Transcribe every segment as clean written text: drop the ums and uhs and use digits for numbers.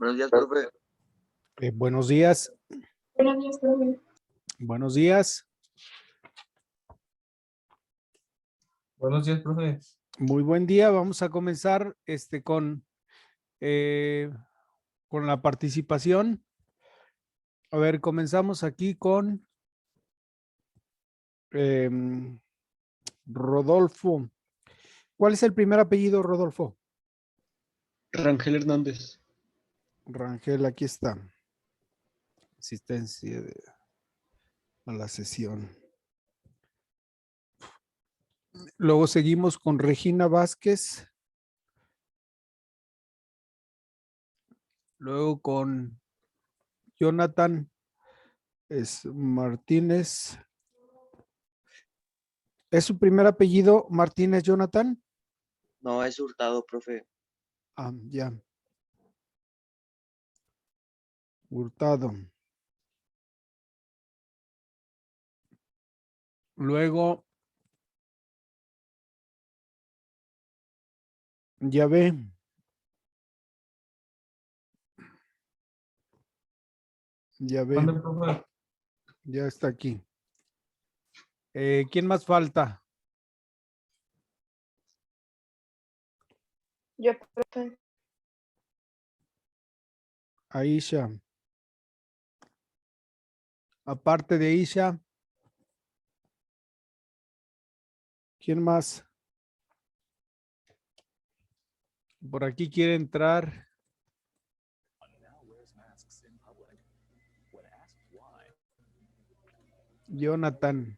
Buenos días, profe. Buenos días. Buenos días, profe. Buenos días. Buenos días, profe. Muy buen día. Vamos a comenzar con la participación. A ver, comenzamos aquí con Rodolfo. ¿Cuál es el primer apellido, Rodolfo? Rangel Hernández. Rangel, aquí está. Asistencia a la sesión. Luego seguimos con Regina Vázquez. Luego con Jonathan Martínez. ¿Es su primer apellido Martínez, Jonathan? No, es Hurtado, profe. Ah, ya. Hurtado. Luego, ya ve. Ya ve. ¿Dónde, profe? Ya está aquí. ¿Quién más falta? Yo, profe. Aisha. Aparte de Aisha, ¿quién más? Por aquí quiere entrar. Jonathan.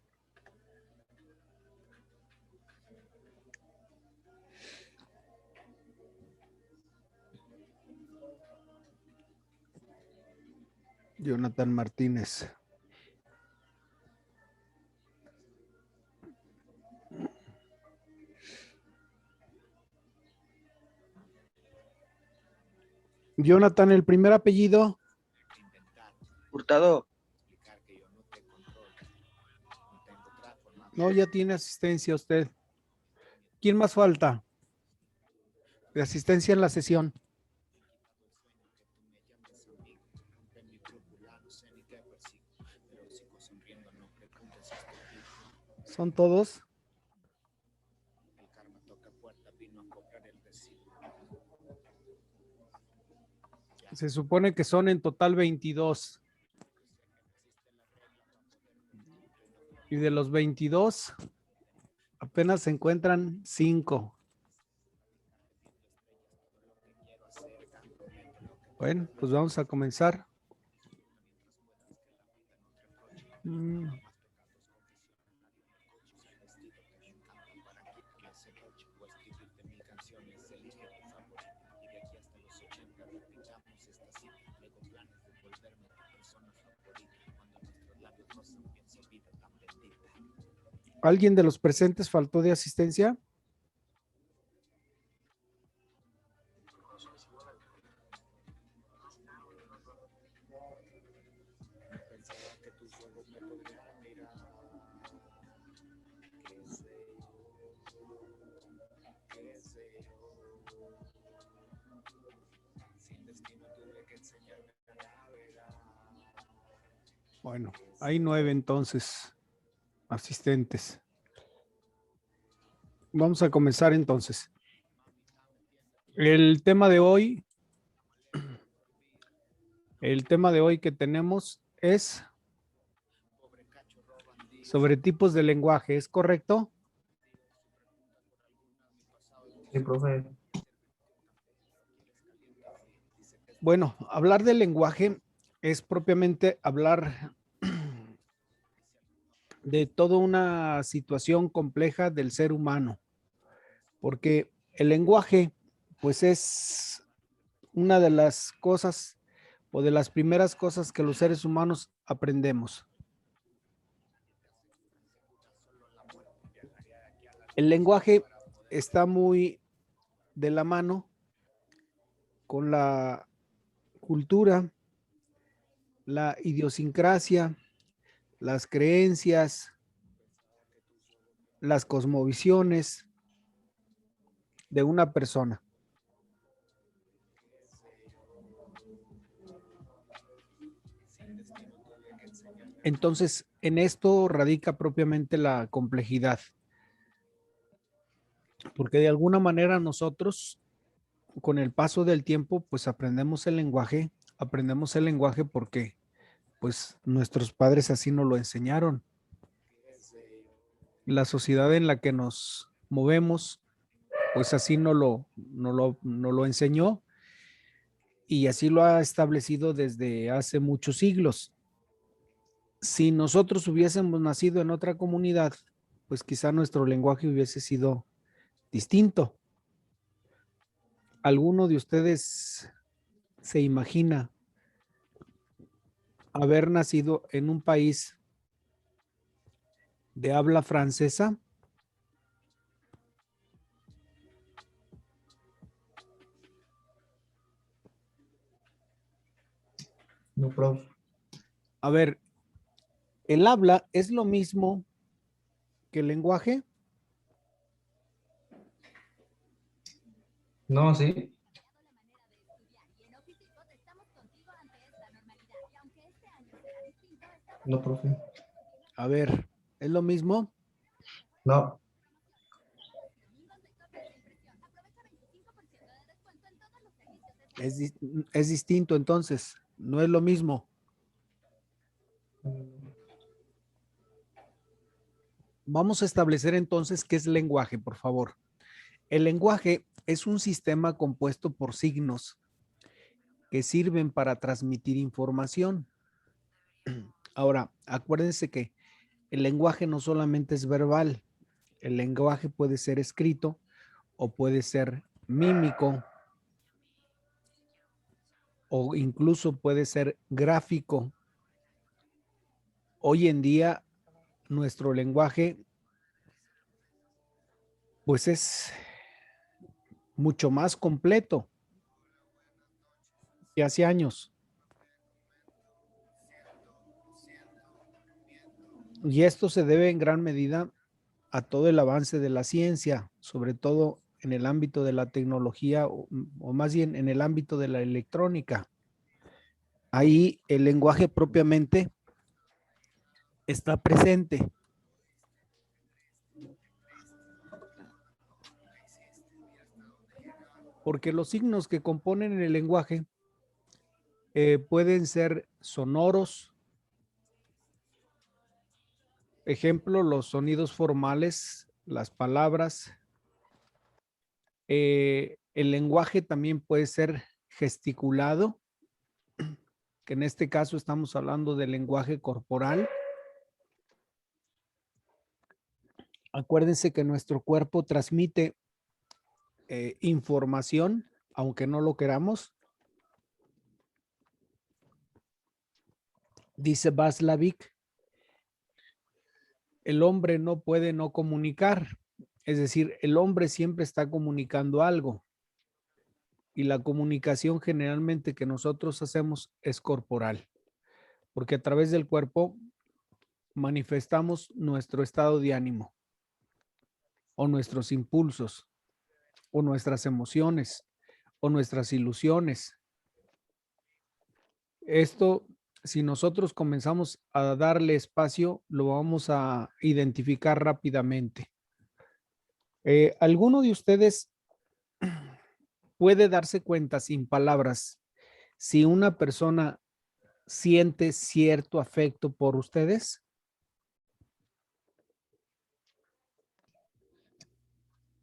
Jonathan Martínez. Jonathan, el primer apellido. Hurtado. No, ya tiene asistencia usted. ¿Quién más falta? De asistencia en la sesión. ¿Son todos? Se supone que son en total 22. Y de los 22, apenas se encuentran 5. Bueno, pues vamos a comenzar. ¿Alguien de los presentes faltó de asistencia? Bueno, hay 9 entonces asistentes. Vamos a comenzar entonces. El tema de hoy que tenemos es sobre tipos de lenguaje, ¿es correcto? Sí, profe. Bueno, hablar del lenguaje es propiamente hablar de toda una situación compleja del ser humano, porque el lenguaje, pues es una de las cosas o de las primeras cosas que los seres humanos aprendemos. El lenguaje está muy de la mano con la cultura, la idiosincrasia, las creencias, las cosmovisiones de una persona. Entonces, en esto radica propiamente la complejidad, porque de alguna manera nosotros, con el paso del tiempo, pues aprendemos el lenguaje porque pues nuestros padres así nos lo enseñaron. La sociedad en la que nos movemos, pues así no lo enseñó y así lo ha establecido desde hace muchos siglos. Si nosotros hubiésemos nacido en otra comunidad, pues quizá nuestro lenguaje hubiese sido distinto. ¿Alguno de ustedes se imagina haber nacido en un país de habla francesa? No, profe. A ver, ¿el habla es lo mismo que el lenguaje? No, sí. No, profe. A ver, ¿es lo mismo? No. Es distinto entonces, no es lo mismo. Vamos a establecer entonces qué es lenguaje, por favor. El lenguaje es un sistema compuesto por signos que sirven para transmitir información. Ahora, acuérdense que el lenguaje no solamente es verbal, el lenguaje puede ser escrito o puede ser mímico o incluso puede ser gráfico. Hoy en día nuestro lenguaje pues es mucho más completo que hace años. Y esto se debe en gran medida a todo el avance de la ciencia, sobre todo en el ámbito de la tecnología o más bien en el ámbito de la electrónica. Ahí el lenguaje propiamente está presente. Porque los signos que componen el lenguaje pueden ser sonoros. Ejemplo, los sonidos formales, las palabras. El lenguaje también puede ser gesticulado, que en este caso estamos hablando del lenguaje corporal. Acuérdense que nuestro cuerpo transmite información, aunque no lo queramos. Dice Václavic, el hombre no puede no comunicar. Es decir, el hombre siempre está comunicando algo. Y la comunicación generalmente que nosotros hacemos es corporal, porque a través del cuerpo manifestamos nuestro estado de ánimo o nuestros impulsos o nuestras emociones o nuestras ilusiones. Esto, si nosotros comenzamos a darle espacio, lo vamos a identificar rápidamente. ¿Alguno de ustedes puede darse cuenta sin palabras si una persona siente cierto afecto por ustedes?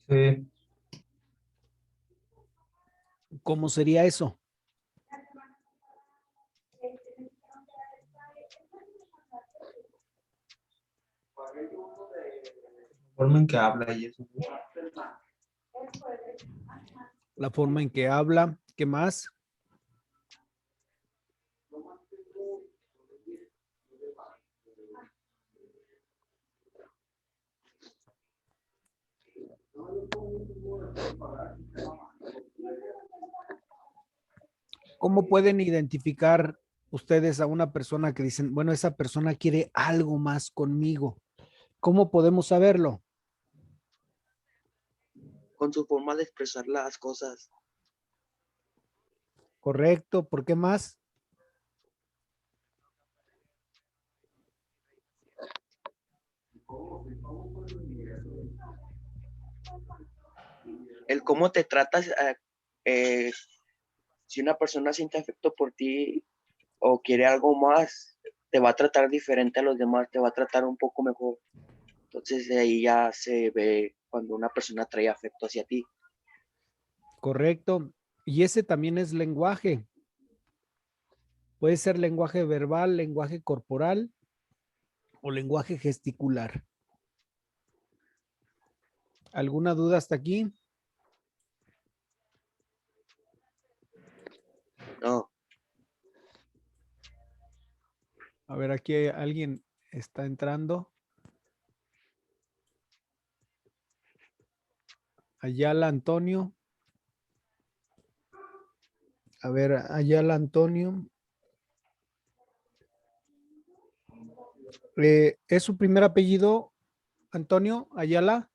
Sí. ¿Cómo sería eso? La forma en que habla y eso. La forma en que habla, ¿qué más? ¿Cómo pueden identificar ustedes a una persona que dicen, bueno, esa persona quiere algo más conmigo? ¿Cómo podemos saberlo? Con su forma de expresar las cosas. Correcto, ¿por qué más? el cómo te tratas, si una persona siente afecto por ti o quiere algo más, te va a tratar diferente a los demás, te va a tratar un poco mejor. Entonces de ahí ya se ve cuando una persona trae afecto hacia ti. Correcto. Y ese también es lenguaje. Puede ser lenguaje verbal, lenguaje corporal o lenguaje gesticular. ¿Alguna duda hasta aquí? No, A ver, aquí alguien está entrando. Ayala Antonio. A ver, Ayala Antonio. ¿Es su primer apellido, Antonio Ayala?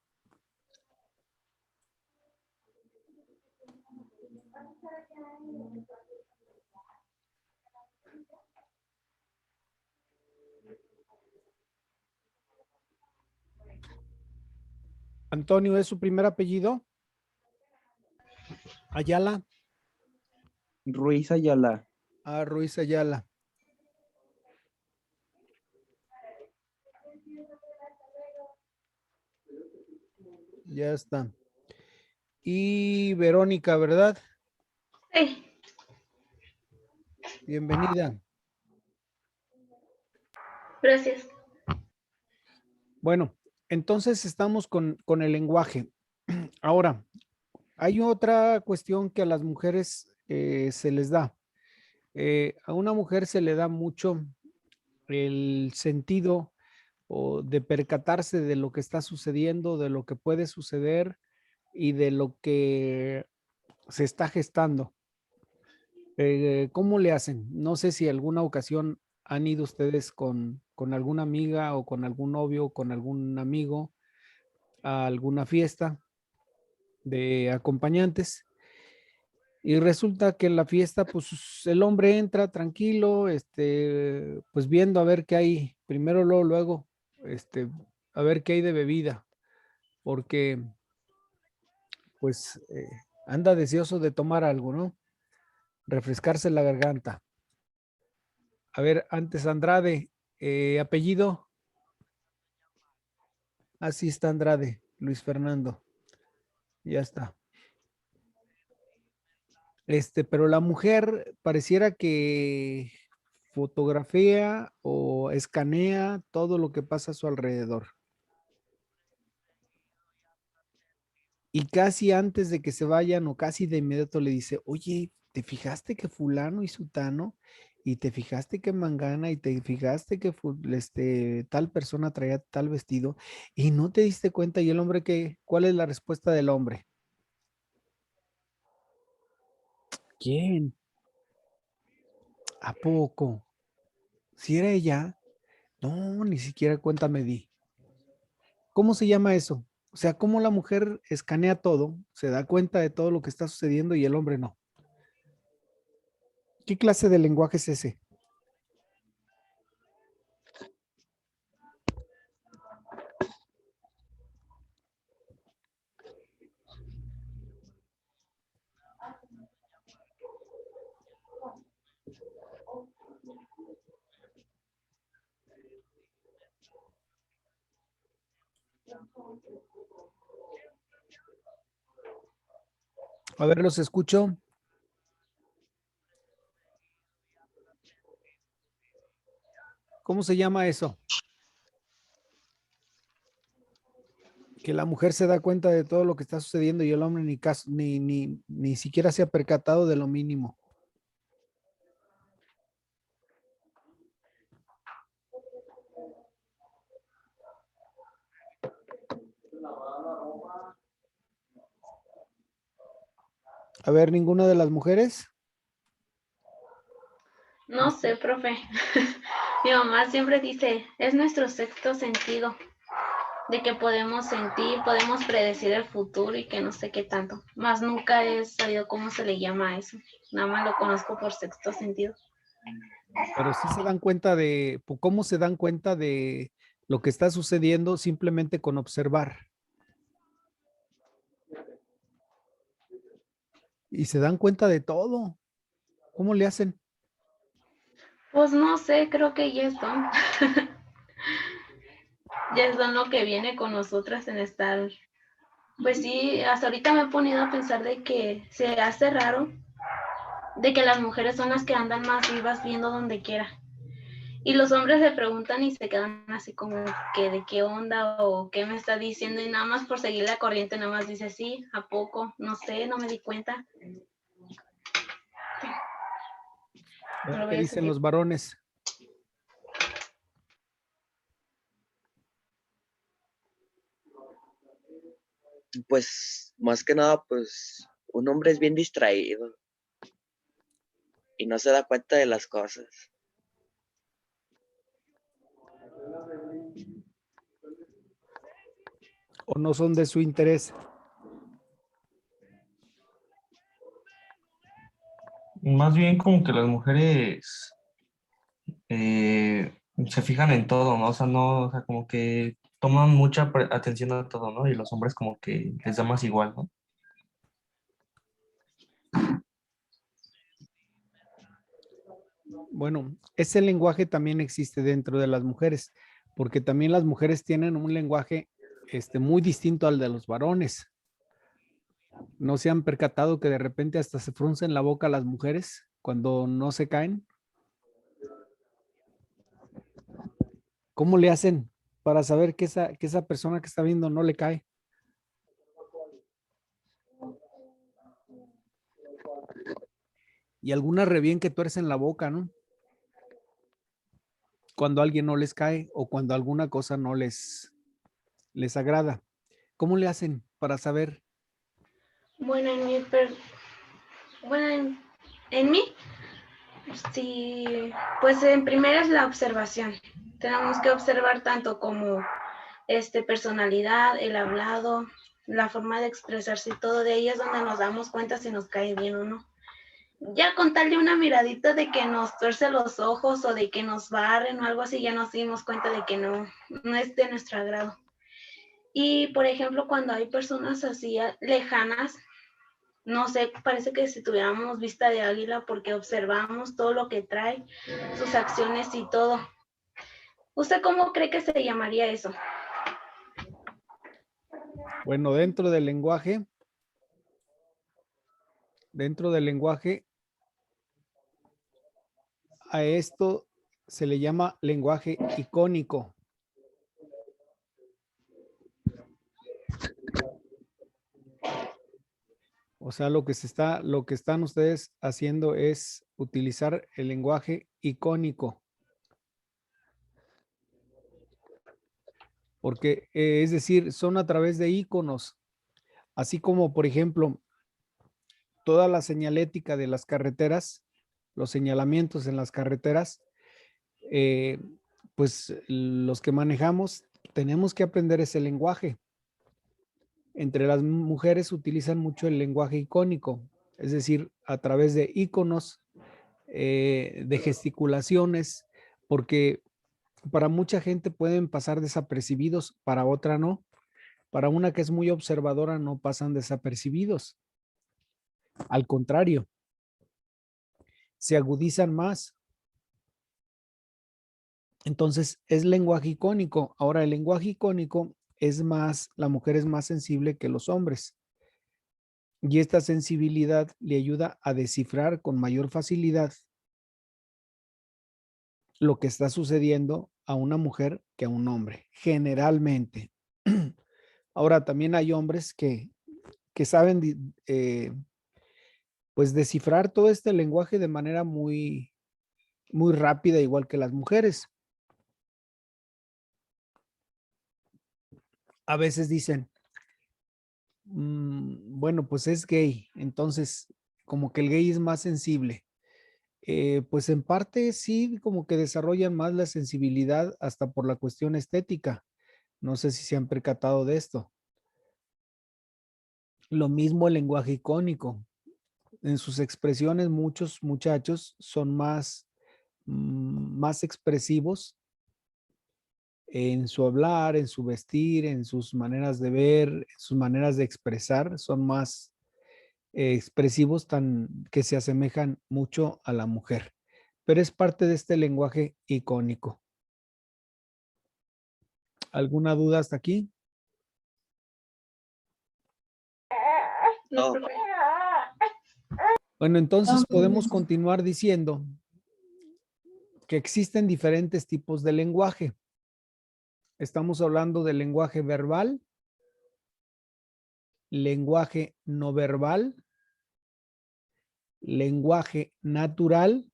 Antonio, ¿es su primer apellido? Ayala. Ruiz Ayala. Ah, Ruiz Ayala. Ya está. Y Verónica, ¿verdad? Sí. Bienvenida. Gracias. Bueno, entonces estamos con el lenguaje. Ahora, hay otra cuestión que a las mujeres se les da. A una mujer se le da mucho el sentido o de percatarse de lo que está sucediendo, de lo que puede suceder y de lo que se está gestando. ¿Cómo le hacen? No sé si alguna ocasión han ido ustedes con alguna amiga o con algún novio o con algún amigo a alguna fiesta de acompañantes y resulta que en la fiesta pues el hombre entra tranquilo, pues viendo a ver qué hay, primero luego, a ver qué hay de bebida, porque pues anda deseoso de tomar algo, ¿no? Refrescarse la garganta. A ver, antes Andrade, apellido. Así está Andrade, Luis Fernando. Ya está. Pero la mujer pareciera que fotografía o escanea todo lo que pasa a su alrededor. Y casi antes de que se vayan o casi de inmediato le dice, oye, ¿te fijaste que fulano y sutano? Y te fijaste que mangana y te fijaste que tal persona traía tal vestido y no te diste cuenta. Y el hombre, ¿cuál es la respuesta del hombre? ¿Quién? ¿A poco? ¿Si era ella? No, ni siquiera cuenta me di. ¿Cómo se llama eso? O sea, cómo la mujer escanea todo, se da cuenta de todo lo que está sucediendo y el hombre no. ¿Qué clase de lenguaje es ese? A ver, los escucho. ¿Cómo se llama eso? Que la mujer se da cuenta de todo lo que está sucediendo y el hombre ni caso, ni siquiera se ha percatado de lo mínimo. A ver, ninguna de las mujeres. No sé, profe. Mi mamá siempre dice, es nuestro sexto sentido, de que podemos sentir, podemos predecir el futuro y que no sé qué tanto. Más nunca he sabido cómo se le llama a eso. Nada más lo conozco por sexto sentido. Pero sí se dan cuenta cómo se dan cuenta de lo que está sucediendo simplemente con observar. y se dan cuenta de todo. ¿Cómo le hacen? Pues no sé, creo que ya es don. Ya es don lo que viene con nosotras en estar. Pues sí, hasta ahorita me he ponido a pensar de que se hace raro de que las mujeres son las que andan más vivas viendo donde quiera. Y los hombres le preguntan y se quedan así como que de qué onda o qué me está diciendo y nada más por seguir la corriente nada más dice sí, ¿a poco? No sé, no me di cuenta. No lo ¿Qué voy a dicen seguir. los varones? Pues más que nada, pues un hombre es bien distraído y no se da cuenta de las cosas. ¿O no son de su interés? Más bien como que las mujeres se fijan en todo, ¿no? O sea, no, o sea, como que toman mucha atención a todo, ¿no? Y los hombres como que les da más igual, ¿no? Bueno, ese lenguaje también existe dentro de las mujeres, porque también las mujeres tienen un lenguaje muy distinto al de los varones. ¿No se han percatado que de repente hasta se fruncen la boca las mujeres cuando no se caen? ¿Cómo le hacen para saber que esa persona que está viendo no le cae? Y algunas re bien que tuercen la boca, ¿no? Cuando alguien no les cae o cuando alguna cosa no les agrada. ¿Cómo le hacen para saber? Bueno, bueno, en mí, sí, pues en primera es la observación. Tenemos que observar tanto como personalidad, el hablado, la forma de expresarse y todo de ahí es donde nos damos cuenta si nos cae bien o no. Ya con tal de una miradita de que nos tuerce los ojos o de que nos barren o algo así, ya nos dimos cuenta de que no es de nuestro agrado. Y por ejemplo, cuando hay personas así lejanas, no sé, parece que si tuviéramos vista de águila porque observamos todo lo que trae, sus acciones y todo. ¿Usted cómo cree que se llamaría eso? Bueno, dentro del lenguaje, a esto se le llama lenguaje icónico. O sea, lo que están ustedes haciendo es utilizar el lenguaje icónico. Porque, es decir, son a través de iconos, así como, por ejemplo, toda la señalética de las carreteras, los señalamientos en las carreteras, eh, pues los que manejamos tenemos que aprender ese lenguaje. Entre las mujeres utilizan mucho el lenguaje icónico, es decir, a través de iconos, de gesticulaciones, porque para mucha gente pueden pasar desapercibidos, para otra no. Para una que es muy observadora no pasan desapercibidos. Al contrario, se agudizan más. Entonces, es lenguaje icónico. Ahora, el lenguaje icónico es más, la mujer es más sensible que los hombres. Y esta sensibilidad le ayuda a descifrar con mayor facilidad lo que está sucediendo a una mujer que a un hombre, generalmente. Ahora, también hay hombres que saben pues descifrar todo este lenguaje de manera muy, muy rápida, igual que las mujeres. A veces dicen, bueno, pues es gay, entonces como que el gay es más sensible. Pues en parte sí, como que desarrollan más la sensibilidad hasta por la cuestión estética. No sé si se han percatado de esto. Lo mismo el lenguaje icónico. En sus expresiones, muchos muchachos son más expresivos en su hablar, en su vestir, en sus maneras de ver, en sus maneras de expresar, son más expresivos que se asemejan mucho a la mujer, pero es parte de este lenguaje icónico. ¿Alguna duda hasta aquí? No, No. profe. Bueno, entonces podemos continuar diciendo que existen diferentes tipos de lenguaje. Estamos hablando del lenguaje verbal, lenguaje no verbal, lenguaje natural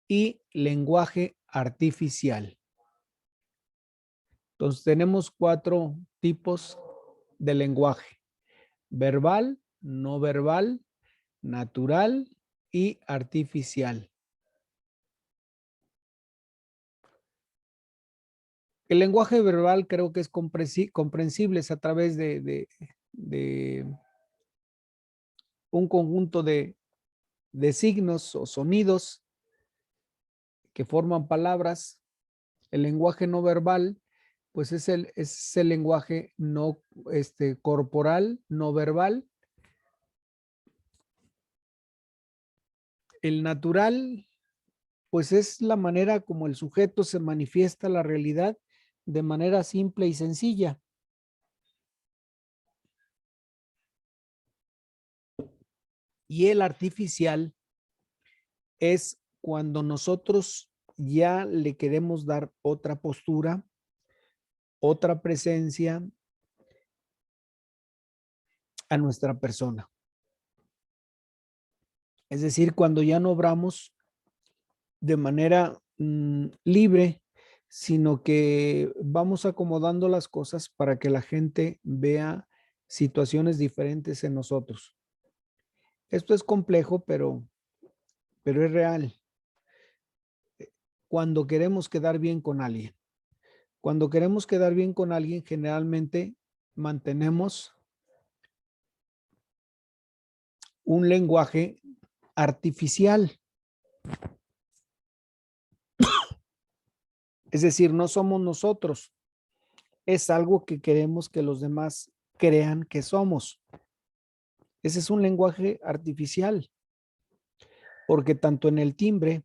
y lenguaje artificial. Entonces tenemos 4 tipos de lenguaje: verbal, no verbal, natural y artificial. El lenguaje verbal creo que es comprensible, es a través de un conjunto de signos o sonidos que forman palabras. El lenguaje no verbal, pues es el lenguaje no corporal, no verbal. El natural, pues es la manera como el sujeto se manifiesta la realidad de manera simple y sencilla. Y el artificial es cuando nosotros ya le queremos dar otra postura, otra presencia a nuestra persona. Es decir, cuando ya no obramos de manera libre, sino que vamos acomodando las cosas para que la gente vea situaciones diferentes en nosotros. Esto es complejo, pero es real. Cuando queremos quedar bien con alguien. Cuando queremos quedar bien con alguien, generalmente mantenemos un lenguaje artificial. Es decir, no somos nosotros. Es algo que queremos que los demás crean que somos. Ese es un lenguaje artificial. Porque tanto en el timbre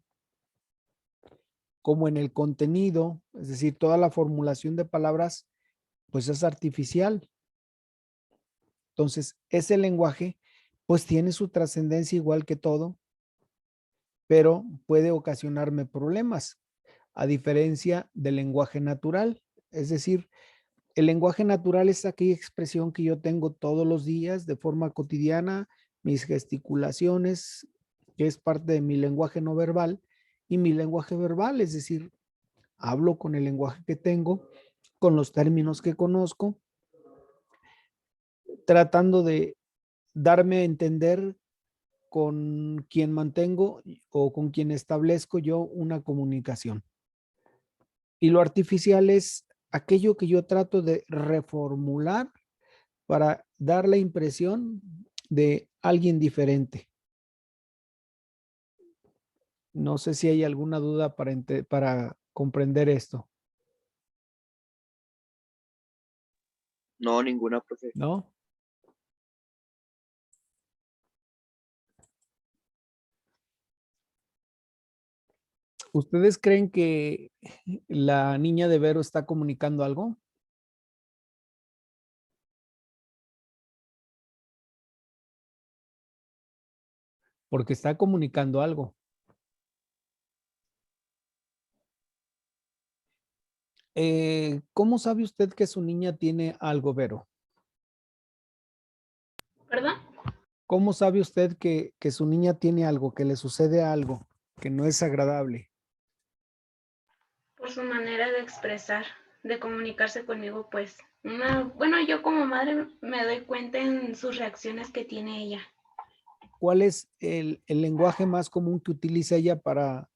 como en el contenido, es decir, toda la formulación de palabras, pues es artificial. Entonces, ese lenguaje, pues tiene su trascendencia igual que todo, pero puede ocasionarme problemas, a diferencia del lenguaje natural. Es decir, el lenguaje natural es aquella expresión que yo tengo todos los días de forma cotidiana, mis gesticulaciones, que es parte de mi lenguaje no verbal, y mi lenguaje verbal, es decir, hablo con el lenguaje que tengo, con los términos que conozco, tratando de darme a entender con quien mantengo o con quien establezco yo una comunicación. Y lo artificial es aquello que yo trato de reformular para dar la impresión de alguien diferente. No sé si hay alguna duda para comprender esto. No, ninguna, profe. ¿No? ¿Ustedes creen que la niña de Vero está comunicando algo? Porque está comunicando algo. ¿Cómo sabe usted que su niña tiene algo, Vero? ¿Perdón? ¿Cómo sabe usted que su niña tiene algo, que le sucede algo, que no es agradable? Por su manera de expresar, de comunicarse conmigo, pues, bueno, yo como madre me doy cuenta en sus reacciones que tiene ella. ¿Cuál es el lenguaje más común que utiliza ella para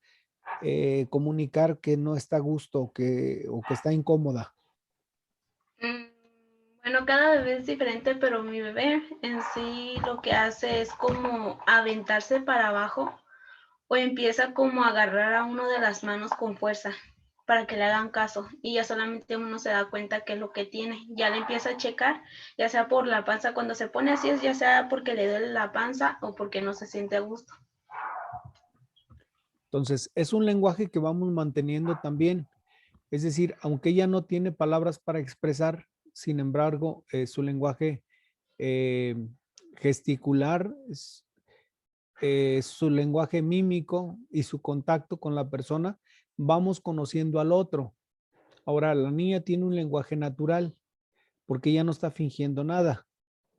comunicar que no está a gusto o que está incómoda? Bueno, cada bebé es diferente, pero mi bebé en sí lo que hace es como aventarse para abajo o empieza como a agarrar a uno de las manos con fuerza. para que le hagan caso, y ya solamente uno se da cuenta que es lo que tiene, ya le empieza a checar, ya sea por la panza, cuando se pone así es ya sea porque le duele la panza o porque no se siente a gusto. Entonces, es un lenguaje que vamos manteniendo también. Es decir, aunque ella no tiene palabras para expresar, sin embargo, su lenguaje gesticular, su lenguaje mímico y su contacto con la persona, vamos conociendo al otro. Ahora, la niña tiene un lenguaje natural porque ella no está fingiendo nada.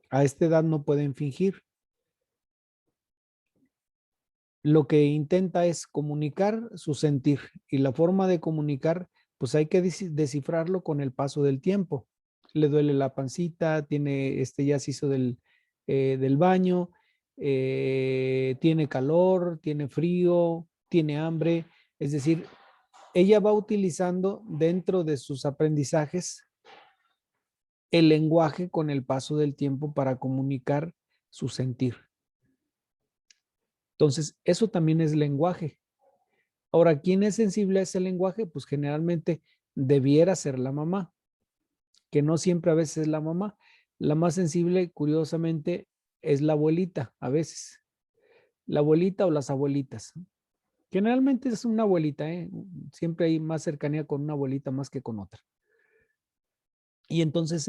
A esta edad no pueden fingir. Lo que intenta es comunicar su sentir, y la forma de comunicar, pues hay que descifrarlo con el paso del tiempo. Le duele la pancita, tiene, ya se hizo del baño, tiene calor, tiene frío, tiene hambre. Es decir, ella va utilizando dentro de sus aprendizajes el lenguaje con el paso del tiempo para comunicar su sentir. Entonces, eso también es lenguaje. Ahora, ¿quién es sensible a ese lenguaje? Pues generalmente debiera ser la mamá, que no siempre a veces es la mamá. La más sensible, curiosamente, es la abuelita, a veces. La abuelita o las abuelitas. Generalmente es una abuelita, ¿eh? Siempre hay más cercanía con una abuelita más que con otra. Y entonces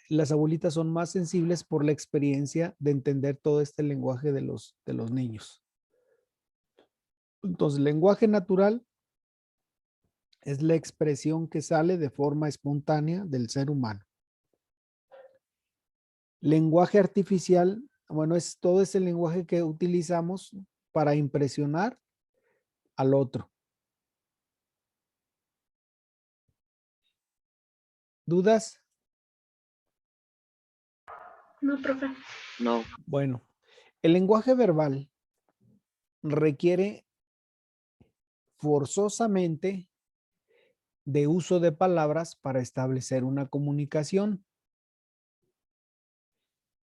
las abuelitas son más sensibles por la experiencia de entender todo este lenguaje de los niños. Entonces, lenguaje natural es la expresión que sale de forma espontánea del ser humano. Lenguaje artificial, bueno, es todo ese lenguaje que utilizamos para impresionar al otro. ¿Dudas? No, profe. No. Bueno, el lenguaje verbal requiere forzosamente de uso de palabras para establecer una comunicación.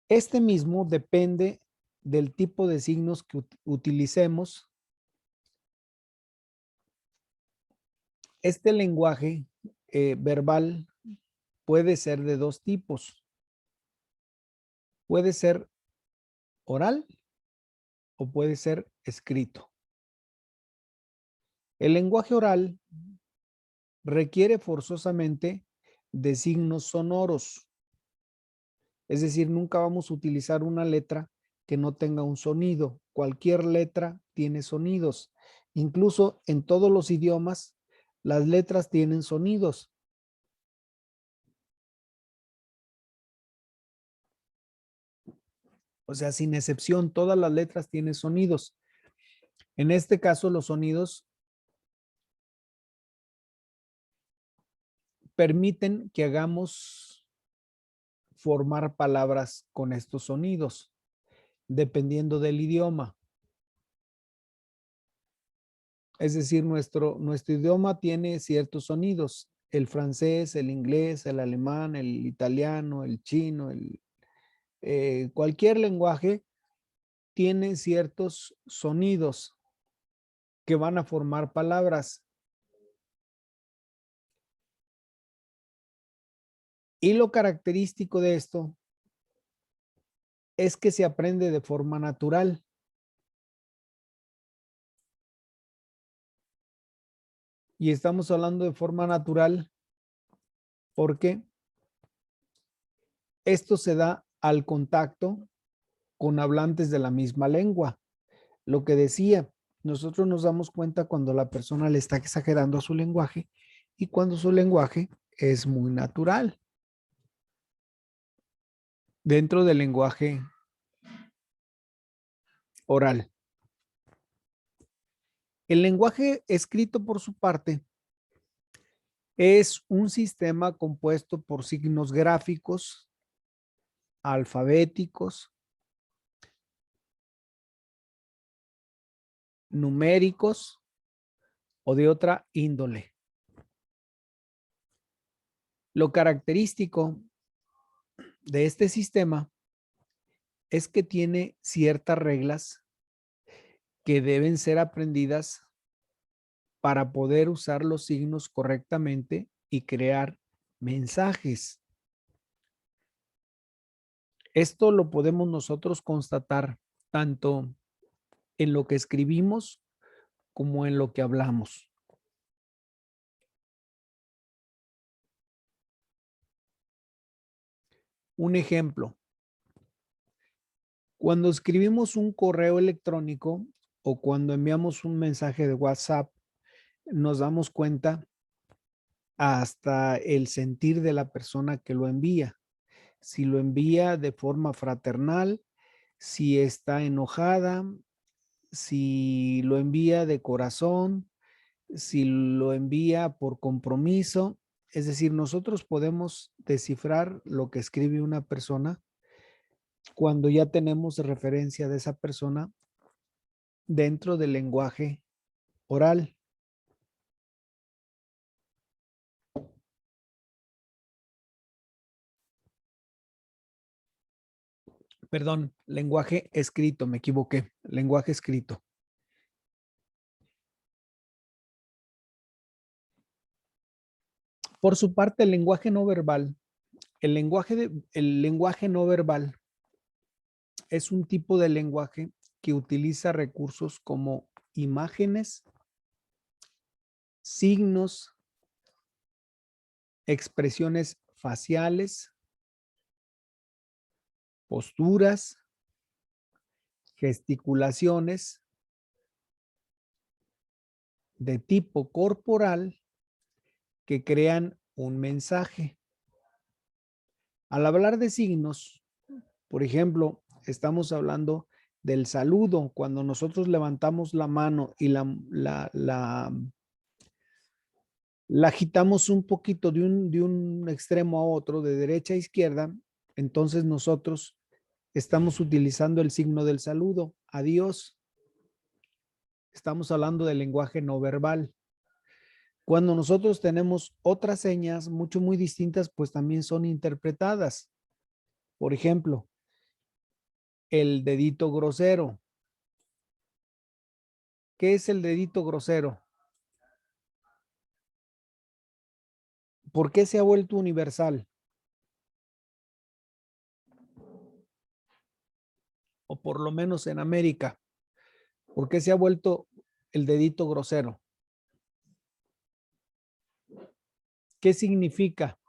Este mismo depende del tipo de signos que utilicemos. Este lenguaje verbal puede ser de dos tipos. Puede ser oral o puede ser escrito. El lenguaje oral requiere forzosamente de signos sonoros. Es decir, nunca vamos a utilizar una letra que no tenga un sonido. Cualquier letra tiene sonidos. Incluso en todos los idiomas, las letras tienen sonidos. O sea, sin excepción, todas las letras tienen sonidos. En este caso, los sonidos permiten que hagamos formar palabras con estos sonidos, dependiendo del idioma. Es decir, nuestro idioma tiene ciertos sonidos. El francés, el inglés, el alemán, el italiano, el chino, cualquier lenguaje tiene ciertos sonidos que van a formar palabras. Y lo característico de esto es que se aprende de forma natural. Y estamos hablando de forma natural porque esto se da al contacto con hablantes de la misma lengua. Lo que decía, nosotros nos damos cuenta cuando la persona le está exagerando a su lenguaje y cuando su lenguaje es muy natural. Dentro del lenguaje oral. El lenguaje escrito, por su parte, es un sistema compuesto por signos gráficos, alfabéticos, numéricos o de otra índole. Lo característico de este sistema es que tiene ciertas reglas que deben ser aprendidas para poder usar los signos correctamente y crear mensajes. Esto lo podemos nosotros constatar tanto en lo que escribimos como en lo que hablamos. Un ejemplo, cuando escribimos un correo electrónico o cuando enviamos un mensaje de WhatsApp, nos damos cuenta hasta el sentir de la persona que lo envía. Si lo envía de forma fraternal, si está enojada, si lo envía de corazón, si lo envía por compromiso. Es decir, nosotros podemos descifrar lo que escribe una persona cuando ya tenemos referencia de esa persona dentro del lenguaje oral. Perdón, lenguaje escrito, me equivoqué. Lenguaje escrito. Por su parte, el lenguaje no verbal. El lenguaje no verbal es un tipo de lenguaje que utiliza recursos como imágenes, signos, expresiones faciales, posturas, gesticulaciones de tipo corporal que crean un mensaje. Al hablar de signos, por ejemplo, estamos hablando del saludo. Cuando nosotros levantamos la mano y la agitamos un poquito de un extremo a otro, de derecha a izquierda, entonces nosotros estamos utilizando el signo del saludo. Adiós. Estamos hablando del lenguaje no verbal. Cuando nosotros tenemos otras señas muy distintas, pues también son interpretadas. Por ejemplo, el dedito grosero. ¿Qué es el dedito grosero? ¿Por qué se ha vuelto universal? O por lo menos en América. ¿Por qué se ha vuelto el dedito grosero? ¿Qué significa?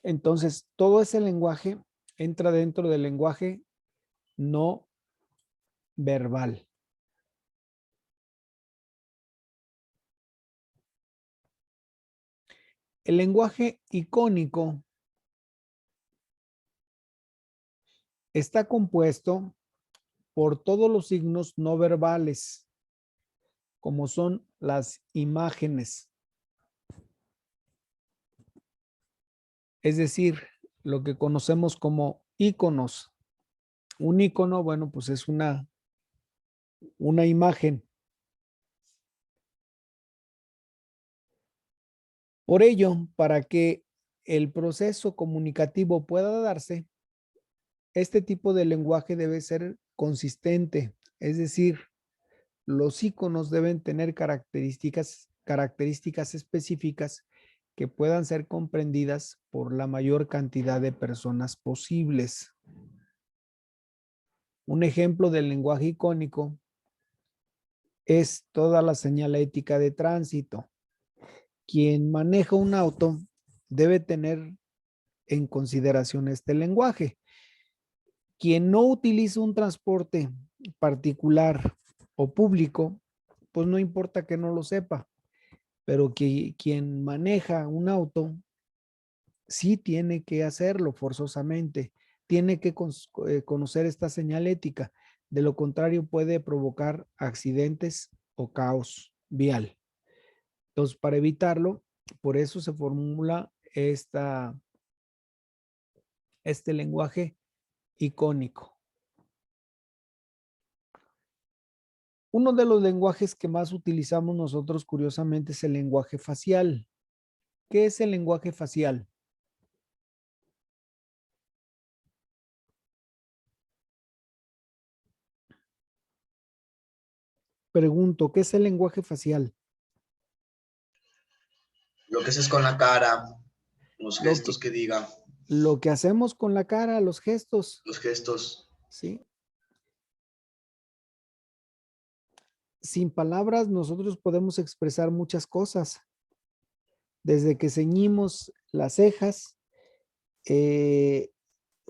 Entonces, todo ese lenguaje entra dentro del lenguaje no verbal. El lenguaje icónico está compuesto por todos los signos no verbales, como son las imágenes. Es decir, lo que conocemos como íconos. Un ícono, bueno, pues es una imagen. Por ello, para que el proceso comunicativo pueda darse, este tipo de lenguaje debe ser consistente, es decir, los iconos deben tener características específicas que puedan ser comprendidas por la mayor cantidad de personas posibles. Un ejemplo del lenguaje icónico es toda la señalética de tránsito. Quien maneja un auto debe tener en consideración este lenguaje. Quien no utiliza un transporte particular o público, pues no importa que no lo sepa, pero quien maneja un auto sí tiene que hacerlo forzosamente, tiene que conocer esta señalética, de lo contrario puede provocar accidentes o caos vial. Entonces, para evitarlo, por eso se formula este lenguaje icónico. Uno de los lenguajes que más utilizamos nosotros, curiosamente, es el lenguaje facial. ¿Qué es el lenguaje facial? pregunto, ¿qué es el lenguaje facial? Lo que haces con la cara, los Lo gestos que, que diga, lo que hacemos con la cara, los gestos, los gestos. ¿sí? Sin palabras nosotros podemos expresar muchas cosas, desde que ceñimos las cejas,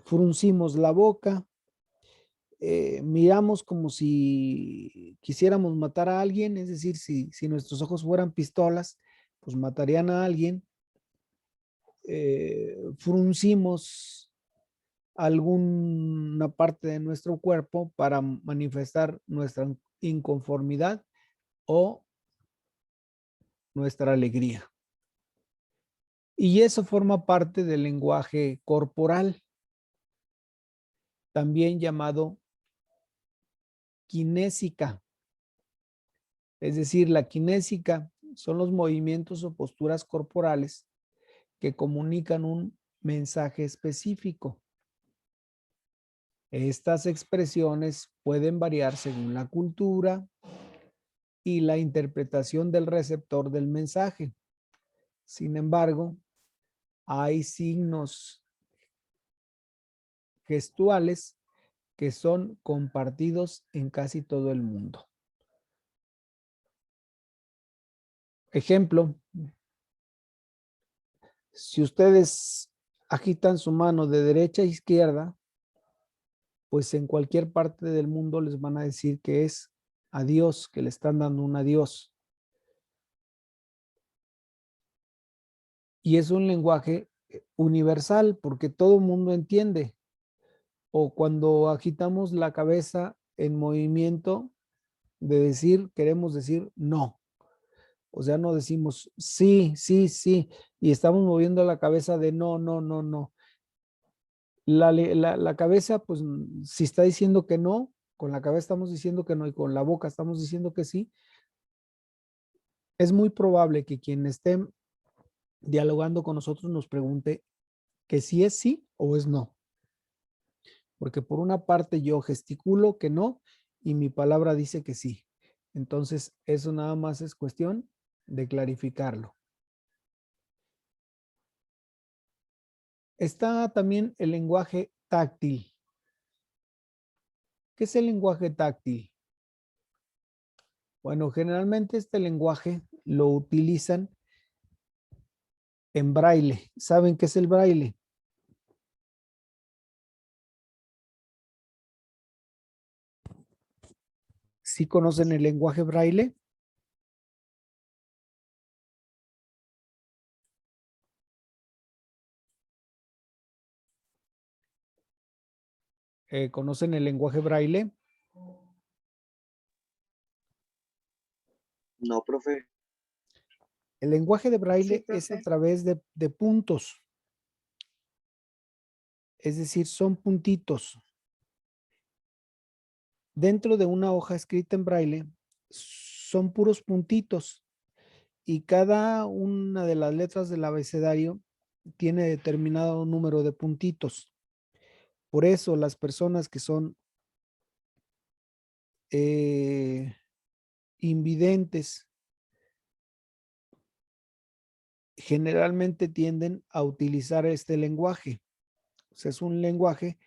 fruncimos la boca, miramos como si quisiéramos matar a alguien, es decir, si nuestros ojos fueran pistolas, pues matarían a alguien. Fruncimos alguna parte de nuestro cuerpo para manifestar nuestra inconformidad o nuestra alegría. Y eso forma parte del lenguaje corporal, también llamado kinésica. Es decir, la kinésica son los movimientos o posturas corporales que comunican un mensaje específico. Estas expresiones pueden variar según la cultura y la interpretación del receptor del mensaje. Sin embargo, hay signos gestuales que son compartidos en casi todo el mundo. Ejemplo, si ustedes agitan su mano de derecha a izquierda, pues en cualquier parte del mundo les van a decir que es adiós, que le están dando un adiós. Y es un lenguaje universal porque todo el mundo entiende. O cuando agitamos la cabeza en movimiento de decir, queremos decir no. O sea, no decimos sí, sí, sí, y estamos moviendo la cabeza de no, no, no, no. La cabeza, pues, si está diciendo que no, con la cabeza estamos diciendo que no y con la boca estamos diciendo que sí, es muy probable que quien esté dialogando con nosotros nos pregunte que si es sí o es no. Porque por una parte yo gesticulo que no y mi palabra dice que sí. Entonces, eso nada más es cuestión de clarificarlo. Está también el lenguaje táctil. ¿Qué es el lenguaje táctil? Bueno, generalmente este lenguaje lo utilizan en braille. ¿Saben qué es el braille? ¿Sí conocen el lenguaje braille? ¿Conocen el lenguaje braille? No, profe. El lenguaje de Sí, braille es a profe. través de puntos. Es decir, son puntitos. Dentro de una hoja escrita en braille son puros puntitos y cada una de las letras del abecedario tiene determinado número de puntitos. Por eso las personas que son invidentes generalmente tienden a utilizar este lenguaje. O sea, es un lenguaje